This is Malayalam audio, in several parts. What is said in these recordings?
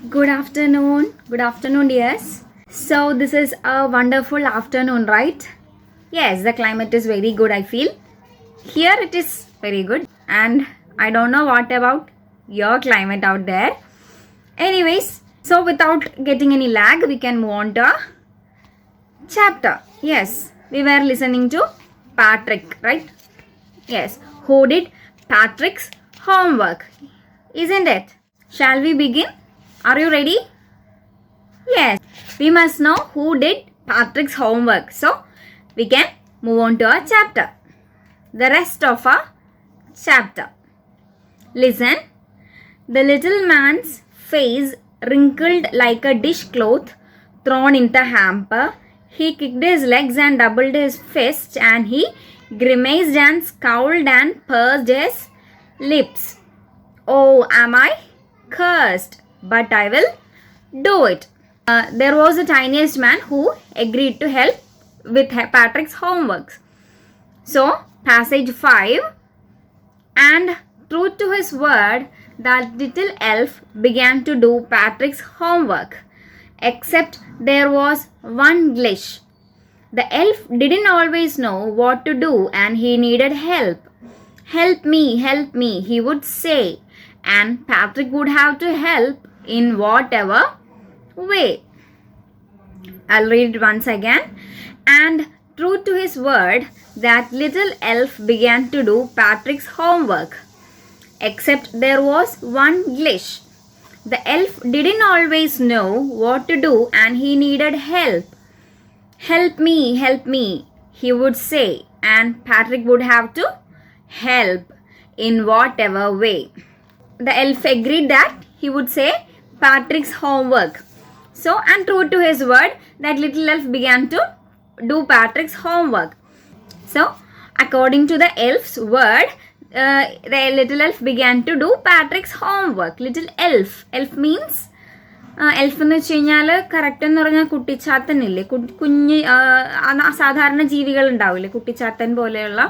Good afternoon. Good afternoon, dears. So, this is a wonderful afternoon, right? Yes, the climate is very good, I feel. Here it is very good. And I don't know what about your climate out there. Anyways, so without getting any lag, we can move on to our chapter. Yes, we were listening to Patrick, right? Yes, who did Patrick's homework? Isn't it? Shall we begin? Are you ready? Yes, we must know who did Patrick's homework. So, we can move on to our chapter. The rest of our chapter. Listen. The little man's face wrinkled like a dishcloth thrown in the hamper. He kicked his legs and doubled his fists, and he grimaced and scowled and pursed his lips. Oh, am I cursed? But I will do it. There was the tiniest man who agreed to help with Patrick's homework. So, passage 5. And true to his word, that little elf began to do Patrick's homework. Except there was one glitch. The elf didn't always know what to do and he needed help. Help me, he would say. And Patrick would have to help in whatever way. I'll read it once again. And true to his word, that little elf began to do Patrick's homework. Except there was one glitch. The elf didn't always know what to do and he needed help. Help me, he would say. And Patrick would have to help in whatever way. The elf agreed that he would say Patrick's homework. So, and true to his word, that little elf began to do Patrick's homework. So, according to the elf's word, the little elf began to do Patrick's homework. Little elf. Elf means എൽഫ് എന്ന് വെച്ച് കഴിഞ്ഞാൽ കറക്റ്റ് എന്ന് പറഞ്ഞാൽ കുട്ടിച്ചാത്തനില്ലേ, കുഞ്ഞ് സാധാരണ ജീവികൾ ഉണ്ടാവില്ലേ, കുട്ടിച്ചാത്തൻ പോലെയുള്ള,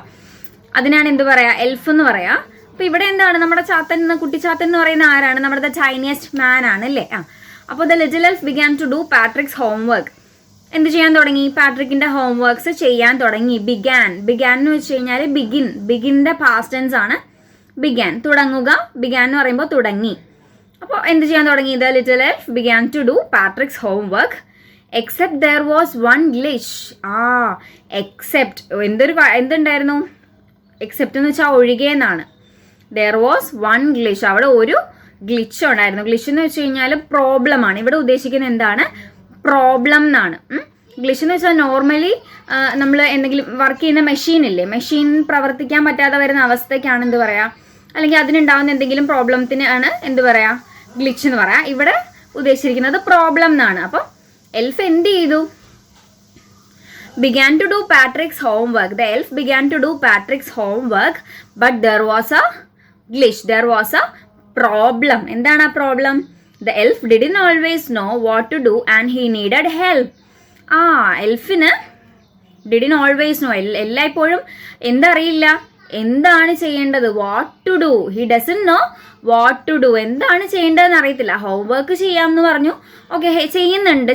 അതിനാണ് എന്ത് പറയാ, എൽഫ് എന്ന് പറയാ. അപ്പൊ ഇവിടെ എന്താണ് നമ്മുടെ ചാത്തൻ, കുട്ടിച്ചാത്തൻ എന്ന് പറയുന്ന ആരാണ്? നമ്മുടെ ചൈനീസ് മാൻ ആണ് അല്ലേ. അപ്പോൾ the little elf began to do Patrick's homework. എന്ത് ചെയ്യാൻ തുടങ്ങി? പാട്രിക്കിന്റെ ഹോംവർക്ക്സ് ചെയ്യാൻ തുടങ്ങി. ബിഗാൻ എന്ന് വെച്ച് കഴിഞ്ഞാൽ ബിഗിന്റെ പാസ്റ്റ് ടെൻസ് ആണ് ബിഗാൻ, തുടങ്ങുക. ബിഗാൻ എന്ന് പറയുമ്പോൾ തുടങ്ങി. അപ്പോൾ എന്ത് ചെയ്യാൻ തുടങ്ങി? The little elf began to do Patrick's homework. Except there was one glitch. Except എന്തുണ്ടായിരുന്നു? എക്സെപ്റ്റ് എന്ന് വെച്ചാൽ ഒഴികെ എന്നാണ്. There was one glitch. അവിടെ ഒരു ഗ്ലിച്ച് ഉണ്ടായിരുന്നു. ഗ്ലിച്ച് എന്ന് വെച്ച് കഴിഞ്ഞാൽ പ്രോബ്ലം ആണ്. ഇവിടെ ഉദ്ദേശിക്കുന്നത് എന്താണ്? പ്രോബ്ലം എന്നാണ്. ഗ്ലിച്ച് എന്ന് വെച്ചാൽ നോർമലി നമ്മൾ എന്തെങ്കിലും വർക്ക് ചെയ്യുന്ന മെഷീൻ ഇല്ലേ, മെഷീൻ പ്രവർത്തിക്കാൻ പറ്റാതെ വരുന്ന അവസ്ഥയ്ക്കാണ് എന്ത് പറയാ, അല്ലെങ്കിൽ അതിനുണ്ടാവുന്ന എന്തെങ്കിലും പ്രോബ്ലത്തിന് ആണ് എന്ത് പറയാ, ഗ്ലിച്ച് എന്ന് പറയാം. ഇവിടെ ഉദ്ദേശിച്ചിരിക്കുന്നത് പ്രോബ്ലം എന്നാണ്. അപ്പോൾ എൽഫ് എന്ത് ചെയ്തു? began to do Patrick's homework. The elf began to do Patrick's homework, but there was a glitch. There was a problem. എന്താണ് ആ problem? The elf didn't always know what to do and he needed help. എൽഫിന് didn't always know, എല്ലായ്പ്പോഴും എന്തറിയില്ല, എന്താണ് ചെയ്യേണ്ടത്, what to do. He doesn't know what to do. എന്താണ് ചെയ്യേണ്ടതെന്ന് അറിയത്തില്ല. ഹോംവർക്ക് ചെയ്യാമെന്ന് പറഞ്ഞു. ഓക്കെ, ചെയ്യുന്നുണ്ട്,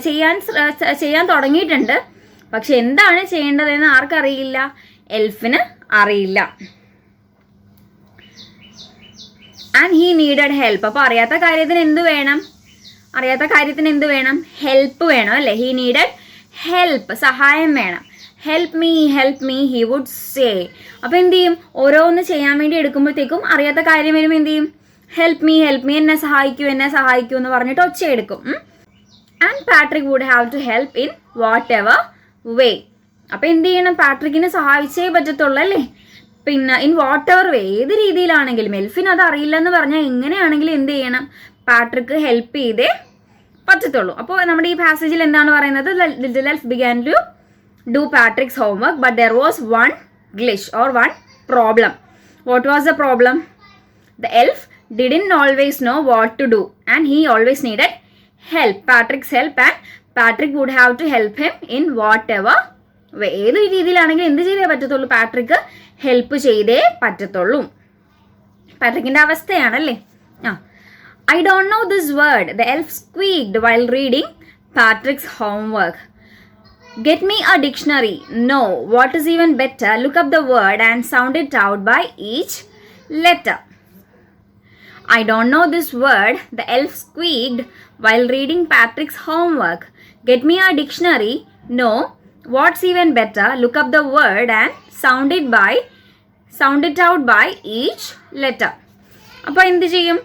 ചെയ്യാൻ തുടങ്ങിയിട്ടുണ്ട്. പക്ഷെ എന്താണ് ചെയ്യേണ്ടതെന്ന് ആർക്കറിയില്ല? എൽഫിന് അറിയില്ല. And he needed help. അപ്പോൾ അറിയാത്ത കാര്യത്തിന് എന്ത് വേണം? ഹെൽപ്പ് വേണം അല്ലേ. ഹീ നീഡഡ് ഹെൽപ്പ്, സഹായം വേണം. Help me he would say. അപ്പോൾ എന്ത് ചെയ്യും? ഓരോന്ന് ചെയ്യാൻ വേണ്ടി എടുക്കുമ്പോഴത്തേക്കും അറിയാത്ത കാര്യം വരുമ്പോൾ എന്ത് ചെയ്യും? ഹെൽപ്പ് മീ എന്നെ സഹായിക്കൂ എന്ന് പറഞ്ഞിട്ട് ഒച്ചയെടുക്കും. And Patrick would have to help in whatever way. അപ്പം എന്ത് ചെയ്യണം? പാട്രിക്കിനെ സഹായിച്ചേ പറ്റത്തുള്ളൂ അല്ലേ. പിന്നെ ഇൻ വാട്ട് എവർ വേ, ഏത് രീതിയിലാണെങ്കിലും. എൽഫിന് അത് അറിയില്ലെന്ന് പറഞ്ഞാൽ എങ്ങനെയാണെങ്കിലും എന്ത് ചെയ്യണം? പാട്രിക്ക് ഹെൽപ്പ് ചെയ്തേ പറ്റത്തുള്ളൂ. അപ്പോൾ നമ്മുടെ ഈ പാസേജിൽ എന്താണ് പറയുന്നത്? Little elf began to do Patrick's homework, but there was one glitch or one problem. What was the problem? The elf didn't always know what to do and he always needed help, Patrick's help, and Patrick would have to help him in whatever way. ഏത് രീതിയിലാണെങ്കിലും എന്ത് ചെയ്തേ പറ്റത്തുള്ളൂ? പാട്രിക്ക് ഹെൽപ്പ് ചെയ്തേ പറ്റത്തുള്ളൂ. പാട്രിക്കിന്റെ അവസ്ഥയാണല്ലേ. I don't know this word, the elf squeaked while reading Patrick's homework. Get me a dictionary. No, what is even better, look up the word and sound it out by each letter. I don't know this word, the elf squeaked while reading Patrick's homework. Get me a dictionary. No, what's even better, look up the word and sound it out by each letter. അപ്പോൾ എന്ത് ചെയ്യും?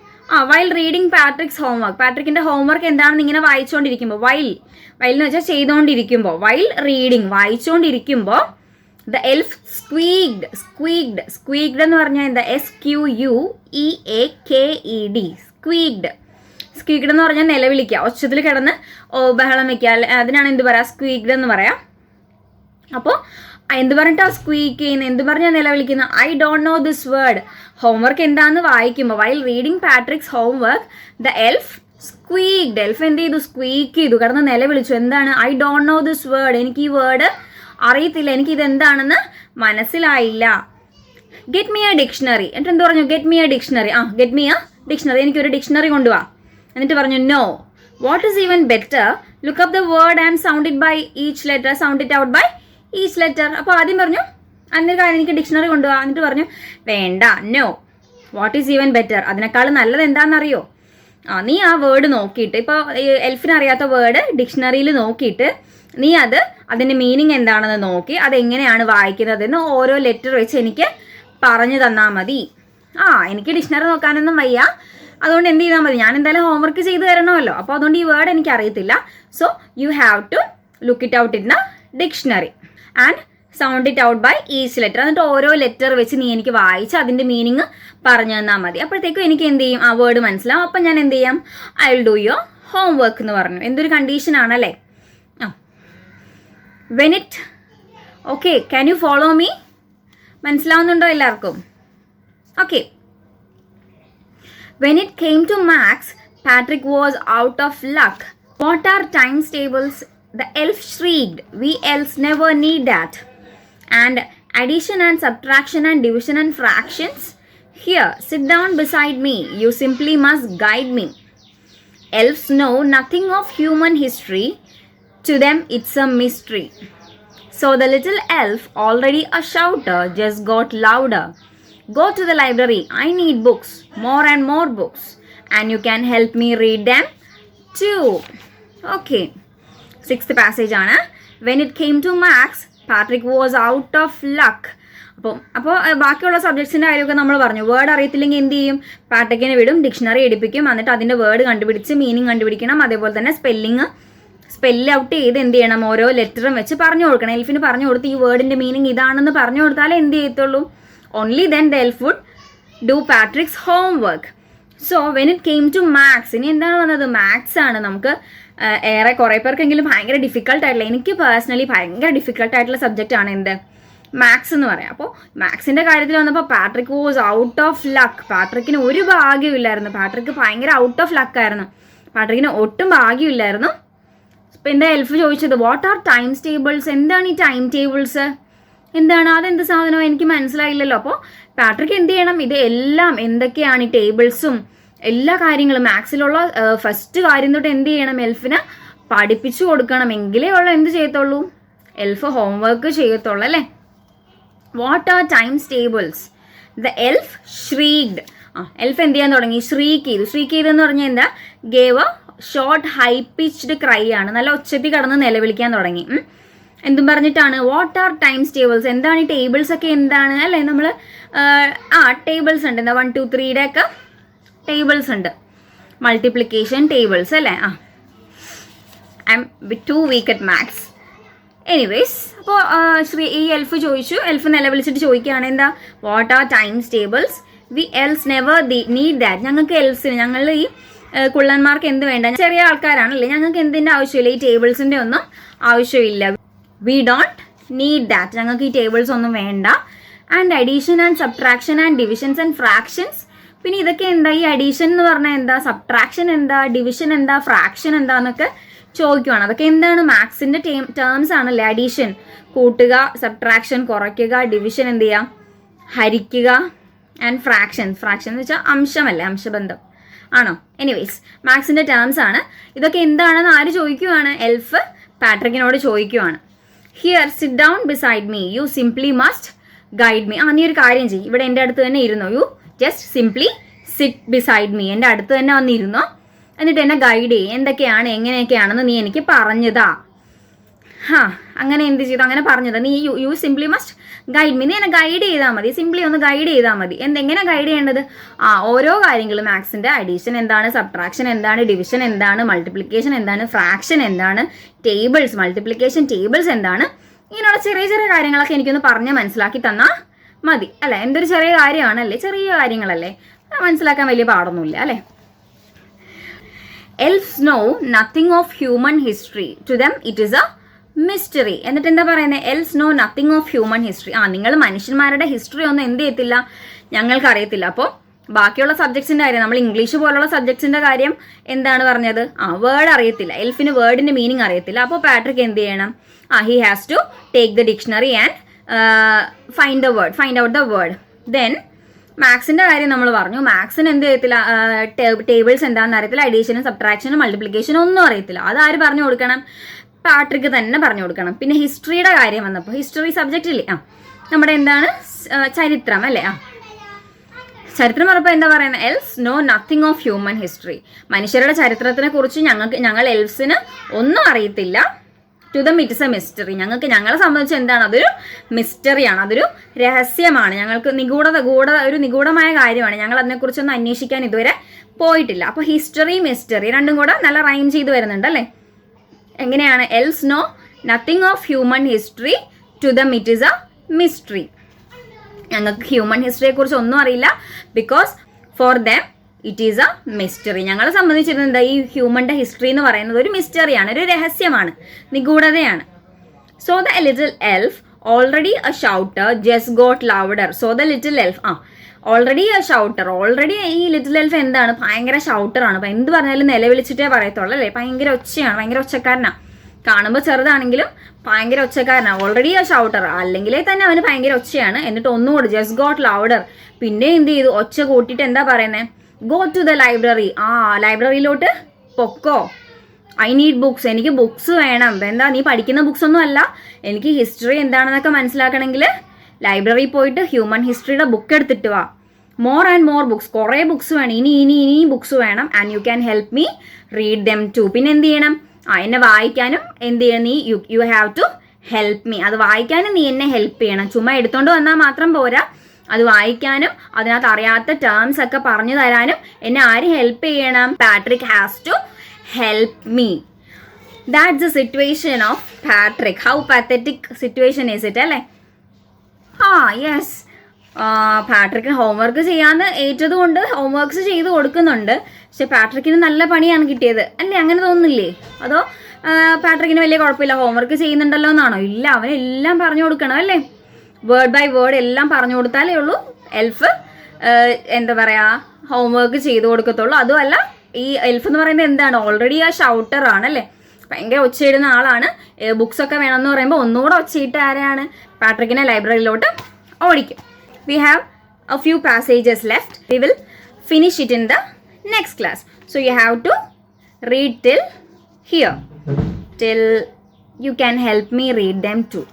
വൈൽ റീഡിങ് പാട്രിക്സ് ഹോംവർക്ക്, പാട്രിക്കിൻ്റെ ഹോംവർക്ക് എന്താണെന്ന് ഇങ്ങനെ വായിച്ചുകൊണ്ടിരിക്കുമ്പോൾ, വൈൽ എന്ന് വെച്ചാൽ ചെയ്തുകൊണ്ടിരിക്കുമ്പോൾ, വൈൽ റീഡിങ് വായിച്ചുകൊണ്ടിരിക്കുമ്പോൾ ദ എൽഫ് സ്ക്വീക്ഡ് എന്ന് പറഞ്ഞാൽ എന്താ? SQUEAKED, സ്ക്വീക്ഡ് എന്ന് പറഞ്ഞാൽ നിലവിളിക്കുക, ഒച്ചത്തിൽ കിടന്ന് ബഹളം വയ്ക്കുക, അതിനാണ് എന്ത് പറയുക? സ്ക്വീക്ഡ് എന്ന് പറയാം. അപ്പോൾ എന്ത് പറഞ്ഞിട്ടാ സ്ക്വീക്ക് ചെയ്യുന്നത്? എന്ത് പറഞ്ഞാൽ നിലവിളിക്കുന്നത്? I don't know this word. Homework എന്താണെന്ന് വായിക്കുമ്പോൾ, while reading Patrick's homework the elf squeaked, elf എന്ത് ചെയ്തു? സ്ക്വീക്ക് ചെയ്തു, കിടന്ന് നിലവിളിച്ചു. എന്താണ്? I don't know this word, എനിക്ക് ഈ വേർഡ് അറിയത്തില്ല, എനിക്കിത് എന്താണെന്ന് മനസ്സിലായില്ല. Get me a dictionary. എന്നിട്ട് എന്ത് പറഞ്ഞു? Get me a dictionary. Get me a dictionary, എനിക്കൊരു ഡിക്ഷണറി കൊണ്ടുപോവാ. എന്നിട്ട് പറഞ്ഞു no, what is even better, look up the word and sound it by each letter, sound it out by each letter. അപ്പോൾ ആദ്യം പറഞ്ഞു അന്നൊരു കാര്യം, എനിക്ക് ഡിക്ഷണറി കൊണ്ടുപോകാം. എന്നിട്ട് പറഞ്ഞു വേണ്ട, no, what is even better, അതിനേക്കാൾ നല്ലത് എന്താണെന്നറിയോ? നീ ആ വേർഡ് നോക്കിയിട്ട്, ഇപ്പോൾ എൽഫിന് അറിയാത്ത വേർഡ് ഡിക്ഷണറിയിൽ നോക്കിയിട്ട് നീ അതിൻ്റെ മീനിങ് എന്താണെന്ന് നോക്കി അതെങ്ങനെയാണ് വായിക്കുന്നതെന്ന് ഓരോ ലെറ്റർ വെച്ച് എനിക്ക് പറഞ്ഞു തന്നാൽ മതി. എനിക്ക് ഡിക്ഷണറി നോക്കാനൊന്നും വയ്യ, അതുകൊണ്ട് എന്ത് ചെയ്താൽ മതി, ഞാൻ എന്തായാലും ഹോംവർക്ക് ചെയ്ത് തരണമല്ലോ, അപ്പോൾ അതുകൊണ്ട് ഈ വേർഡ് എനിക്ക് അറിയത്തില്ല. So you have to look it out in a dictionary and sound it out by each letter. എന്നിട്ട് ഓരോ ലെറ്റർ വെച്ച് നീ എനിക്ക് വായിച്ച് അതിൻ്റെ മീനിങ് പറഞ്ഞു തന്നാൽ മതി. അപ്പോഴത്തേക്കും എനിക്ക് എന്ത് ചെയ്യും? ആ വേർഡ് മനസ്സിലാവും. അപ്പം ഞാൻ എന്ത് ചെയ്യാം? I will do your homework എന്ന് പറഞ്ഞു. എന്തൊരു കണ്ടീഷനാണല്ലേ? When it okay, can you follow me? മനസ്സിലാവുന്നുണ്ടോ എല്ലാവർക്കും? Okay. When it came to maths, Patrick was out of luck. What are times tables? The elf shrieked, we elves never need that. And addition and subtraction and division and fractions? Here, sit down beside me. You simply must guide me. Elves know nothing of human history. To them, it's a mystery. So the little elf, already a shouter, just got louder. Go to the library. I need books, more and more books. And you can help me read them too. Okay. 6th passage ആണ്. When it came to maths, Patrick was out of luck. അപ്പോൾ ബാക്കിയുള്ള സബ്ജക്ട്സിൻ്റെ കാര്യമൊക്കെ നമ്മൾ പറഞ്ഞു. വേർഡ് അറിയത്തില്ലെങ്കിൽ എന്ത് ചെയ്യും? പാട്രിക്കിനെ വിടും, ഡിക്ഷണറി എടുപ്പിക്കും, എന്നിട്ട് അതിൻ്റെ വേർഡ് കണ്ടുപിടിച്ച് മീനിങ് കണ്ടുപിടിക്കണം. അതേപോലെ തന്നെ സ്പെല്ല് ഔട്ട് ചെയ്ത് എന്ത് ചെയ്യണം? ഓരോ ലെറ്ററും വെച്ച് പറഞ്ഞു കൊടുക്കണം. എൽഫിന് പറഞ്ഞു കൊടുത്ത് ഈ വേർഡിൻ്റെ മീനിങ് ഇതാണെന്ന് പറഞ്ഞു കൊടുത്താലേ എന്ത് ചെയ്യത്തുള്ളൂ? Only then the elf would do Patrick's homework. So when it came to maths, ഇനി എന്താണ് വന്നത്? മാത്സ് ആണ്. നമുക്ക് ഏറെ കുറേ പേർക്കെങ്കിലും ഭയങ്കര ഡിഫിക്കൽട്ടായിട്ടുള്ള, എനിക്ക് പേഴ്സണലി ഭയങ്കര ഡിഫിക്കൽട്ടായിട്ടുള്ള സബ്ജക്റ്റാണ് എന്ത്? മാത്സ് എന്ന് പറയാം. അപ്പോൾ മാത്സിൻ്റെ കാര്യത്തിൽ വന്നപ്പോൾ Patrick was out of luck. പാട്രിക്കിന് ഒരു ഭാഗ്യമില്ലായിരുന്നു. പാട്രിക്ക് ഭയങ്കര ഔട്ട് ഓഫ് ലക്കായിരുന്നു. പാട്രിക്കിന് ഒട്ടും ഭാഗ്യമില്ലായിരുന്നു. ഇപ്പം എൻ്റെ എൽഫ് ചോദിച്ചത് വാട്ട് ആർ ടൈംസ് ടേബിൾസ്? എന്താണ് ഈ ടൈം ടേബിൾസ്? എന്താണ്? അതെന്ത് സാധനമോ? എനിക്ക് മനസ്സിലായില്ലല്ലോ. അപ്പോൾ പാട്രിക്ക് എന്ത് ചെയ്യണം? ഇത് എല്ലാം എന്തൊക്കെയാണ് ഈ ടേബിൾസും എല്ലാ കാര്യങ്ങളും മാത്സിലുള്ള ഫസ്റ്റ് കാര്യം തൊട്ട് എന്ത് ചെയ്യണം? എൽഫിന് പഠിപ്പിച്ചു കൊടുക്കണം. എങ്കിലേ ഉള്ളൂ എന്ത് ചെയ്യത്തുള്ളൂ? എൽഫ് ഹോംവർക്ക് ചെയ്യത്തുള്ളൂ അല്ലേ? What are times tables? The elf shrieked. Elf എന്ത് ചെയ്യാൻ തുടങ്ങി? ഷ്രീക്ക് ചെയ്തു. ഷ്രീക്ക് ചെയ്തെന്ന് പറഞ്ഞാൽ എന്താ? Gave a short high pitched cry ആണ്. നല്ല ഒച്ചത്തിൽ കടന്ന് നിലവിളിക്കാൻ തുടങ്ങി. എന്തും പറഞ്ഞിട്ടാണ്? What are times tables? എന്താണ് ഈ ടേബിൾസ് ഒക്കെ? എന്താണ് അല്ലേ? നമ്മൾ ടേബിൾസ് ഉണ്ട്. എന്താ 1 2 3 ഒക്കെ ടേബിൾസ് ഉണ്ട്. മൾട്ടിപ്ലിക്കേഷൻ ടേബിൾസ് അല്ലേ? I am too weak at maths. Anyways, അപ്പോൾ ഈ എൽഫ് ചോദിച്ചു. എൽഫ് നിലവിളിച്ചിട്ട് ചോദിക്കുകയാണ് എന്താ? What are times tables? We elves never need that. ഞങ്ങൾക്ക് എൽസിന്, ഞങ്ങൾ ഈ കുള്ളന്മാർക്ക് എന്ത് വേണ്ട? ചെറിയ ആൾക്കാരാണല്ലേ, ഞങ്ങൾക്ക് എന്തിൻ്റെ ആവശ്യമില്ല, ഈ ടേബിൾസിൻ്റെ ഒന്നും ആവശ്യമില്ല. We don't need that. ഞങ്ങൾക്ക് ഈ ടേബിൾസ് ഒന്നും വേണ്ട. And addition and subtraction and divisions and fractions. പിന്നെ ഇതൊക്കെ എന്താ? ഈ അഡീഷൻ എന്ന് പറഞ്ഞാൽ എന്താ? സബ്ട്രാക്ഷൻ എന്താ? ഡിവിഷൻ എന്താ? ഫ്രാക്ഷൻ എന്താന്നൊക്കെ ചോദിക്കുവാണ്. അതൊക്കെ എന്താണ്? മാത്സിൻ്റെ ടേംസ് ആണല്ലേ. അഡീഷൻ കൂട്ടുക, സബ്ട്രാക്ഷൻ കുറയ്ക്കുക, ഡിവിഷൻ എന്ത് ചെയ്യുക? ഹരിക്കുക, ആൻഡ് ഫ്രാക്ഷൻ എന്ന് വെച്ചാൽ അംശമല്ലേ, അംശബന്ധം. ആണോ? എനിവേസ്, മാത്സിൻ്റെ ടേംസ് ആണ് ഇതൊക്കെ. എന്താണെന്ന് ആര് ചോദിക്കുവാണ്? എൽഫ് പാട്രിക്കിനോട് ചോദിക്കുവാണ്. Here sit down beside me, you simply must guide me. നീ ഒരു കാര്യം ചെയ്യും, ഇവിടെ എൻ്റെ അടുത്ത് തന്നെ ഇരുന്നോ. You just simply sit beside me, എൻ്റെ അടുത്ത് തന്നെ വന്നിരുന്നോ, എന്നിട്ട് എന്നെ ഗൈഡ് ചെയ്യും. എന്തൊക്കെയാണ് എങ്ങനെയൊക്കെയാണെന്ന് നീ എനിക്ക് പറഞ്ഞതാ. അങ്ങനെ എന്ത് ചെയ്തു? അങ്ങനെ പറഞ്ഞതാ. നീ U simply must guide me, നീ എന്നെ ഗൈഡ് ചെയ്താൽ മതി. സിംപ്ലി ഒന്ന് ഗൈഡ് ചെയ്താൽ മതി. എങ്ങനെ ഗൈഡ് ചെയ്യേണ്ടത്? ഓരോ കാര്യങ്ങളും മാത്സിൻ്റെ അഡീഷൻ എന്താണ്, സബ്ട്രാക്ഷൻ എന്താണ്, ഡിവിഷൻ എന്താണ്, മൾട്ടിപ്ലിക്കേഷൻ എന്താണ്, ഫ്രാക്ഷൻ എന്താണ്, ടേബിൾസ്, മൾട്ടിപ്ലിക്കേഷൻ ടേബിൾസ് എന്താണ്, ഇങ്ങനെയുള്ള ചെറിയ ചെറിയ കാര്യങ്ങളൊക്കെ എനിക്കൊന്ന് പറഞ്ഞ് മനസ്സിലാക്കി തന്നാൽ മതി അല്ലേ. എന്തൊരു ചെറിയ കാര്യമാണല്ലേ, ചെറിയ കാര്യങ്ങളല്ലേ, മനസ്സിലാക്കാൻ വലിയ പാടൊന്നുമില്ല അല്ലേ. Elves know nothing of human history. To them it is a mystery. എന്നിട്ട് എന്താ പറയുന്നത്? Elves know nothing of human history. നിങ്ങൾ മനുഷ്യന്മാരുടെ ഹിസ്റ്ററി ഒന്നും എന്ത് ചെയ്യത്തില്ല, ഞങ്ങൾക്ക് അറിയത്തില്ല. അപ്പോൾ ബാക്കിയുള്ള സബ്ജക്ട്സിൻ്റെ കാര്യം, നമ്മൾ ഇംഗ്ലീഷ് പോലുള്ള സബ്ജക്ട്സിൻ്റെ കാര്യം എന്താണ് പറഞ്ഞത്? വേർഡ് അറിയത്തില്ല. എൽഫിന് വേർഡിൻ്റെ മീനിങ് അറിയത്തില്ല. അപ്പോൾ പാട്രിക് എന്ത് ചെയ്യണം? He has to take the dictionary and find out the word. Then മാത്സിൻ്റെ കാര്യം നമ്മൾ പറഞ്ഞു. മാത്സിന് എന്ത് ചെയ്യത്തില്ല, ടേബിൾസ് എന്താണെന്ന് അറിയത്തില്ല, അഡീഷനും സബ്ട്രാക്ഷനും മൾട്ടിപ്ലിക്കേഷനും ഒന്നും അറിയത്തില്ല. അതാര് പറഞ്ഞു കൊടുക്കണം? പാട്രിക്ക് തന്നെ പറഞ്ഞു കൊടുക്കണം. പിന്നെ ഹിസ്റ്ററിയുടെ കാര്യം വന്നപ്പോൾ, ഹിസ്റ്ററി സബ്ജക്റ്റ് ഇല്ലേ, നമ്മുടെ എന്താണ് ചരിത്രം അല്ലേ, ചരിത്രം പറഞ്ഞപ്പോൾ എന്താ പറയുന്നത്? Elves know nothing of human history. മനുഷ്യരുടെ ചരിത്രത്തിനെ കുറിച്ച് ഞങ്ങൾ എൽസിന് ഒന്നും അറിയത്തില്ല. To them it is a mystery. ഞങ്ങളെ സംബന്ധിച്ച് എന്താണ്? അതൊരു മിസ്റ്ററിയാണ്, അതൊരു രഹസ്യമാണ്, ഞങ്ങൾക്ക് ഒരു നിഗൂഢമായ കാര്യമാണ്. ഞങ്ങൾ അതിനെക്കുറിച്ചൊന്നും അന്വേഷിക്കാൻ ഇതുവരെ പോയിട്ടില്ല. അപ്പോൾ ഹിസ്റ്ററി മിസ്റ്ററി രണ്ടും കൂടെ നല്ല റൈം ചെയ്ത് വരുന്നുണ്ട് അല്ലേ. എങ്ങനെയാണ്? Elves know nothing of human history, to them it is a mystery. ഞങ്ങൾക്ക് ഹ്യൂമൻ ഹിസ്റ്ററിയെ കുറിച്ച് ഒന്നും അറിയില്ല. Because for them it is a mystery. ഞങ്ങളെ സംബന്ധിച്ചിരുന്നത് ഈ ഹ്യൂമൻ്റെ ഹിസ്റ്ററി എന്ന് പറയുന്നത് ഒരു മിസ്റ്ററിയാണ്, ഒരു രഹസ്യമാണ്, നിഗൂഢതയാണ്. So the little elf already a shouter just got louder. So the little elf already a shouter. Already ഈ ലിറ്റിൽ എൽഫ് എന്താണ്? ഭയങ്കര ഷൗട്ടറാണ്. അപ്പം എന്ത് പറഞ്ഞാലും നിലവിളിച്ചിട്ടേ പറയത്തുള്ളൂ അല്ലേ. ഭയങ്കര ഒച്ചയാണ്, ഭയങ്കര ഒച്ചക്കാരനാണ്. കാണുമ്പോൾ ചെറുതാണെങ്കിലും ഭയങ്കര ഒച്ചക്കാരനാണ്. ഓൾറെഡി എ ഷൗട്ടർ, അല്ലെങ്കിലേ തന്നെ അവന് ഭയങ്കര ഒച്ചയാണ്. എന്നിട്ട് ഒന്നുകൂടി ജസ്റ്റ് ഗോട്ട് ലൗഡർ. പിന്നെ എന്ത് ചെയ്തു? ഒച്ച കൂട്ടിയിട്ട് എന്താ പറയുന്നത്? Go to the library. ലൈബ്രറിയിലോട്ട് പൊക്കോ. I need books. എനിക്ക് ബുക്സ് വേണം. എന്താ, നീ പഠിക്കുന്ന ബുക്സ് ഒന്നും അല്ല, എനിക്ക് ഹിസ്റ്ററി എന്താണെന്നൊക്കെ മനസ്സിലാക്കണമെങ്കിൽ ലൈബ്രറിയിൽ പോയിട്ട് ഹ്യൂമൻ ഹിസ്റ്ററിയുടെ ബുക്ക് എടുത്തിട്ട് വാ. More and more books. കുറേ ബുക്സ് വേണം, ഇനി ബുക്സ് വേണം. And you can help me read them too. പിന്നെ എന്ത് ചെയ്യണം? എന്നെ വായിക്കാനും എന്ത് ചെയ്യണം? നീ you have to help me. അത് വായിക്കാനും നീ എന്നെ ഹെൽപ്പ് ചെയ്യണം. ചുമ്മാ എടുത്തോണ്ട് വന്നാൽ മാത്രം പോരാ, അത് വായിക്കാനും അതിനകത്ത് അറിയാത്ത ടേംസ് ഒക്കെ പറഞ്ഞു തരാനും എന്നെ ആര് ഹെൽപ്പ് ചെയ്യണം? Patrick has to help me. That's the situation of Patrick. How pathetic situation is it അല്ലേ. യെസ്, പാട്രിക്കിന് ഹോംവർക്ക് ചെയ്യാമെന്ന് ഏറ്റതുകൊണ്ട് ഹോംവർക്ക്സ് ചെയ്ത് കൊടുക്കുന്നുണ്ട്. പക്ഷെ പാട്രിക്കിന് നല്ല പണിയാണ് കിട്ടിയത് അല്ലേ, അങ്ങനെ തോന്നുന്നില്ലേ? അതോ പാട്രിക്കിന് വലിയ കുഴപ്പമില്ല, ഹോംവർക്ക് ചെയ്യുന്നുണ്ടല്ലോ എന്നാണോ? ഇല്ല, അവനെല്ലാം പറഞ്ഞു കൊടുക്കണം അല്ലേ. വേർഡ് ബൈ വേർഡ് എല്ലാം പറഞ്ഞു കൊടുത്താലേ ഉള്ളൂ എൽഫ് എന്താ പറയുക ഹോംവർക്ക് ചെയ്ത് കൊടുക്കത്തുള്ളൂ. അതുമല്ല, ഈ എൽഫ് എന്ന് പറയുന്നത് എന്താണ്? ഓൾറെഡി ആ ഷൗട്ടർ ആണല്ലേ, ഭയങ്കര ഒച്ചയിടുന്ന ആളാണ്. ബുക്സൊക്കെ വേണമെന്ന് പറയുമ്പോൾ ഒന്നുകൂടെ ഒച്ചയിട്ട് ആരെയാണ്? പാട്രിക്കിനെ ലൈബ്രറിയിലോട്ട് ഓടിക്കും. We have a few passages left. We will finish it in the next class. So you have to read till here. Till you can help me read them too.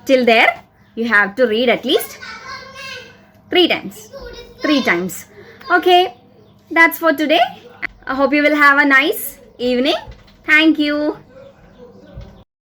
Till there, you have to read at least 3 times. 3 times. Okay, that's for today. I hope you will have a nice evening. Thank you.